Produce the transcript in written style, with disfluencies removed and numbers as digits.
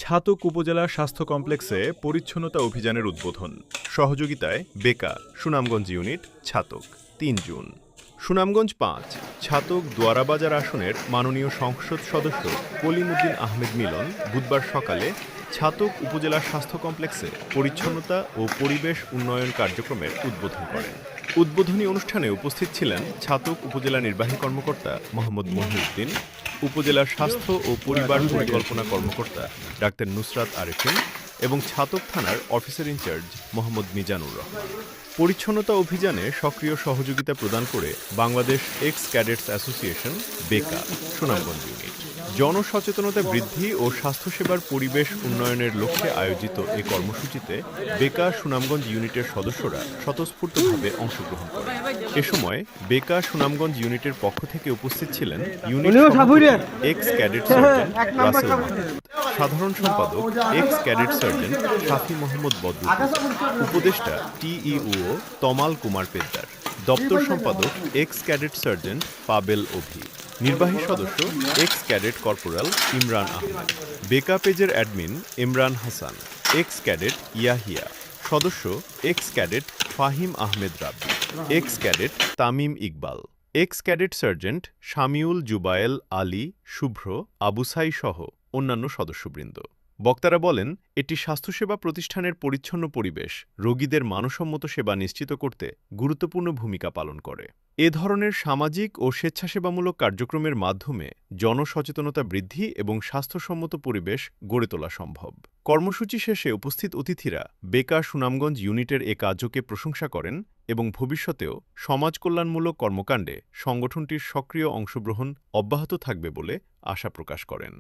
ছাতক উপজেলা স্বাস্থ্য কমপ্লেক্সে পরিচ্ছন্নতা অভিযানের উদ্বোধন। সহযোগিতায় বেকা সুনামগঞ্জ ইউনিট ছাতক ৩ জুন। সুনামগঞ্জ ৫ ছাতক দোয়ারাবাজার আসনের মাননীয় সংসদ সদস্য কলিমুদ্দিন আহমেদ মিলন বুধবার সকালে ছাতক উপজেলা স্বাস্থ্য কমপ্লেক্সে পরিচ্ছন্নতা ও পরিবেশ উন্নয়ন কার্যক্রমের উদ্বোধন করেন। উদ্বোধনী অনুষ্ঠানে উপস্থিত ছিলেন ছাতক উপজেলা নির্বাহী কর্মকর্তা মোহাম্মদ মহিউদ্দিন, উপজেলার স্বাস্থ্য ও পরিবার পরিকল্পনা কর্মকর্তা ডাক্তার নুসরাত আরেফিন এবং ছাতক থানার অফিসার ইনচার্জ মোহাম্মদ মিজানুর রহমান। পরিচ্ছন্নতা অভিযানে সক্রিয় সহযোগিতা প্রদান করে বাংলাদেশ এক্স ক্যাডেটস অ্যাসোসিয়েশন বেকা সুনামগঞ্জ ইউনিট। জনসচেতনতা বৃদ্ধি ও স্বাস্থ্যসেবার পরিবেশ উন্নয়নের লক্ষ্যে আয়োজিত এ কর্মসূচিতে বেকা সুনামগঞ্জ ইউনিটের সদস্যরা স্বতঃস্ফূর্তভাবে অংশগ্রহণ করেন। এ সময় বেকা সুনামগঞ্জ ইউনিটের পক্ষ থেকে উপস্থিত ছিলেন unit ex cadet sergeant Rasel Mahmud, সাধারণ সম্পাদক ex cadet sergeant Shafi Mohammad Badrul, উপদেষ্টা টিইও তমাল কুমার পেদ্দার, দপ্তর সম্পাদক ex cadet sergeant Pabel Avi, নির্বাহী সদস্য ex cadet corporal Imran Ahmed, বেকা পেজের admin Imran Hasan, ex cadet Yahya, সদস্য ex cadet Fahim Ahmed Rabbi, ex cadet Tamim Iqbal, ex cadet sergeant Shamiul Jubayel Ali Shuvro Abusai সহ অন্যান্য সদস্যবৃন্দ। বক্তারা বলেন, এটি স্বাস্থ্যসেবা প্রতিষ্ঠানের পরিচ্ছন্ন পরিবেশ রোগীদের মানসম্মত সেবা নিশ্চিত করতে গুরুত্বপূর্ণ ভূমিকা পালন করে। এ ধরনের সামাজিক ও স্বেচ্ছাসেবামূলক কার্যক্রমের মাধ্যমে জনসচেতনতা বৃদ্ধি এবং স্বাস্থ্যসম্মত পরিবেশ গড়ে তোলা সম্ভব। কর্মসূচি শেষে উপস্থিত অতিথিরা বেকা সুনামগঞ্জ ইউনিটের এ কার্যকে প্রশংসা করেন এবং ভবিষ্যতেও সমাজ কল্যাণমূলক কর্মকাণ্ডে সংগঠনটির সক্রিয় অংশগ্রহণ অব্যাহত থাকবে বলে আশা প্রকাশ করেন।